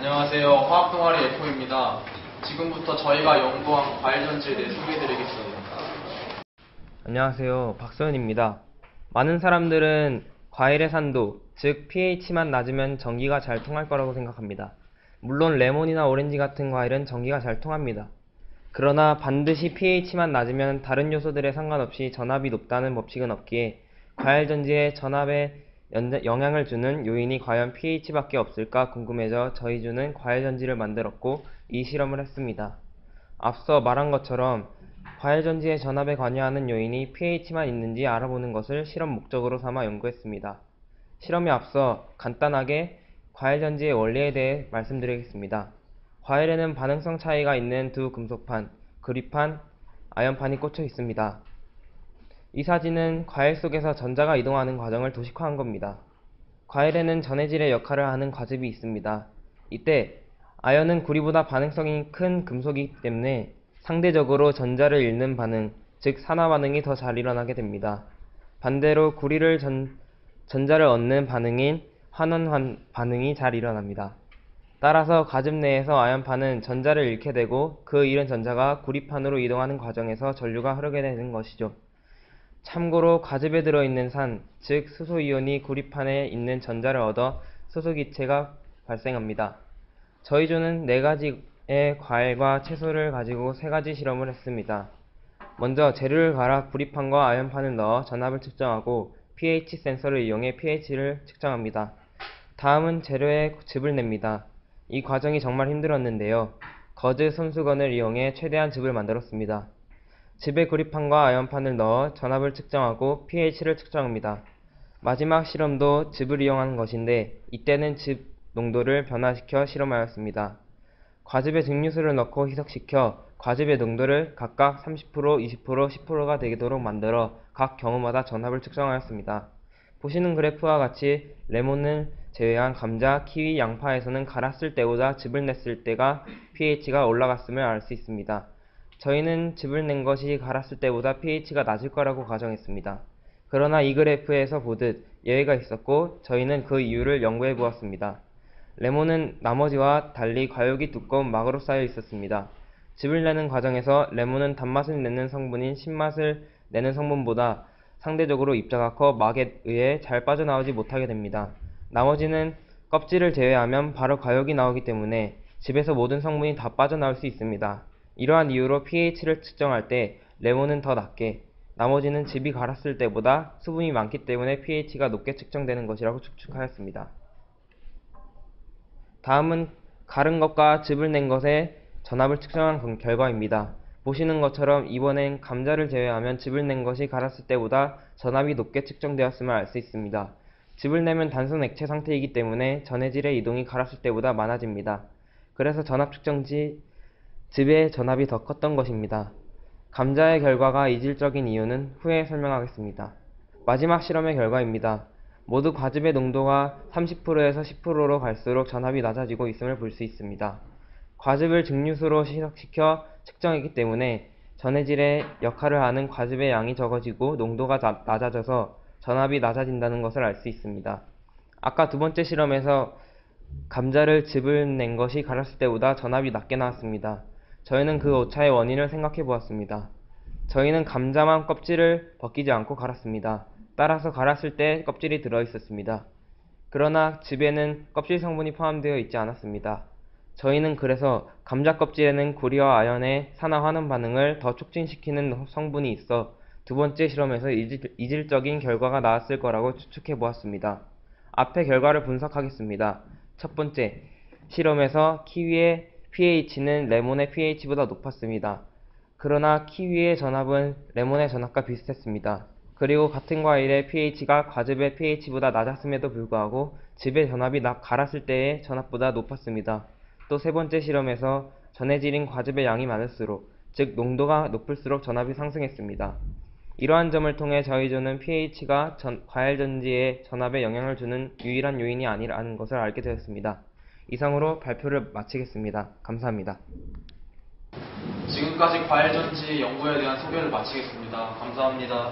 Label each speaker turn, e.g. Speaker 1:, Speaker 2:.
Speaker 1: 안녕하세요. 화학동아리 F입니다. 지금부터 저희가 연구한 과일전지에 대해 소개해드리겠습니다.
Speaker 2: 안녕하세요. 박소연입니다. 많은 사람들은 과일의 산도, 즉 pH만 낮으면 전기가 잘 통할 거라고 생각합니다. 물론 레몬이나 오렌지 같은 과일은 전기가 잘 통합니다. 그러나 반드시 pH만 낮으면 다른 요소들에 상관없이 전압이 높다는 법칙은 없기에 과일전지에 전압에 영향을 주는 요인이 과연 pH밖에 없을까 궁금해져 저희 주는 과일전지를 만들었고 이 실험을 했습니다. 앞서 말한 것처럼 과일전지의 전압에 관여하는 요인이 pH만 있는지 알아보는 것을 실험 목적으로 삼아 연구했습니다. 실험에 앞서 간단하게 과일전지의 원리에 대해 말씀드리겠습니다. 과일에는 반응성 차이가 있는 두 금속판, 구리판, 아연판이 꽂혀 있습니다. 이 사진은 과일 속에서 전자가 이동하는 과정을 도식화한 겁니다. 과일에는 전해질의 역할을 하는 과즙이 있습니다. 이때 아연은 구리보다 반응성이 큰 금속이기 때문에 상대적으로 전자를 잃는 반응, 즉 산화 반응이 더 잘 일어나게 됩니다. 반대로 구리를 전자를 얻는 반응인 환원 반응이 잘 일어납니다. 따라서 과즙 내에서 아연판은 전자를 잃게 되고 그 잃은 전자가 구리판으로 이동하는 과정에서 전류가 흐르게 되는 것이죠. 참고로 과즙에 들어있는 산, 즉 수소이온이 구리판에 있는 전자를 얻어 수소기체가 발생합니다. 저희 조는 4가지의 과일과 채소를 가지고 3가지 실험을 했습니다. 먼저 재료를 갈아 구리판과 아연판을 넣어 전압을 측정하고 pH 센서를 이용해 pH를 측정합니다. 다음은 재료에 즙을 냅니다. 이 과정이 정말 힘들었는데요. 거즈 손수건을 이용해 최대한 즙을 만들었습니다. 즙에 구리판과 아연판을 넣어 전압을 측정하고 pH를 측정합니다. 마지막 실험도 즙을 이용하는 것인데 이때는 즙 농도를 변화시켜 실험하였습니다. 과즙에 증류수를 넣고 희석시켜 과즙의 농도를 각각 30%, 20%, 10%가 되도록 만들어 각 경우마다 전압을 측정하였습니다. 보시는 그래프와 같이 레몬을 제외한 감자, 키위, 양파에서는 갈았을 때보다 즙을 냈을 때가 pH가 올라갔음을 알 수 있습니다. 저희는 즙을 낸 것이 갈았을 때보다 pH가 낮을 거라고 가정했습니다. 그러나 이 그래프에서 보듯 예외가 있었고 저희는 그 이유를 연구해 보았습니다. 레몬은 나머지와 달리 과육이 두꺼운 막으로 쌓여 있었습니다. 즙을 내는 과정에서 레몬은 단맛을 내는 성분인 신맛을 내는 성분보다 상대적으로 입자가 커 막에 의해 잘 빠져나오지 못하게 됩니다. 나머지는 껍질을 제외하면 바로 과육이 나오기 때문에 즙에서 모든 성분이 다 빠져나올 수 있습니다. 이러한 이유로 pH를 측정할 때 레몬은 더 낮게, 나머지는 즙이 갈았을 때보다 수분이 많기 때문에 pH가 높게 측정되는 것이라고 추측하였습니다. 다음은 갈은 것과 즙을 낸 것의 전압을 측정한 결과입니다. 보시는 것처럼 이번엔 감자를 제외하면 즙을 낸 것이 갈았을 때보다 전압이 높게 측정되었음을 알 수 있습니다. 즙을 내면 단순 액체 상태이기 때문에 전해질의 이동이 갈았을 때보다 많아집니다. 그래서 전압 측정시 즙의 전압이 더 컸던 것입니다. 감자의 결과가 이질적인 이유는 후에 설명하겠습니다. 마지막 실험의 결과입니다. 모두 과즙의 농도가 30%에서 10%로 갈수록 전압이 낮아지고 있음을 볼 수 있습니다. 과즙을 증류수로 희석시켜 측정했기 때문에 전해질의 역할을 하는 과즙의 양이 적어지고 농도가 낮아져서 전압이 낮아진다는 것을 알 수 있습니다. 아까 두 번째 실험에서 감자를 즙을 낸 것이 갈았을 때보다 전압이 낮게 나왔습니다. 저희는 그 오차의 원인을 생각해 보았습니다. 저희는 감자만 껍질을 벗기지 않고 갈았습니다. 따라서 갈았을 때 껍질이 들어있었습니다. 그러나 즙에는 껍질 성분이 포함되어 있지 않았습니다. 저희는 그래서 감자 껍질에는 구리와 아연의 산화 환원 반응을 더 촉진시키는 성분이 있어 두 번째 실험에서 이질적인 결과가 나왔을 거라고 추측해 보았습니다. 앞의 결과를 분석하겠습니다. 첫 번째, 실험에서 키위의 pH는 레몬의 pH보다 높았습니다. 그러나 키위의 전압은 레몬의 전압과 비슷했습니다. 그리고 같은 과일의 pH가 과즙의 pH보다 낮았음에도 불구하고 즙의 전압이 갈았을 때의 전압보다 높았습니다. 또 세 번째 실험에서 전해질인 과즙의 양이 많을수록, 즉 농도가 높을수록 전압이 상승했습니다. 이러한 점을 통해 저희 조는 pH가 과일전지의 전압에 영향을 주는 유일한 요인이 아니라는 것을 알게 되었습니다. 이상으로 발표를 마치겠습니다. 감사합니다.
Speaker 1: 지금까지 과일전지 연구에 대한 소개를 마치겠습니다. 감사합니다.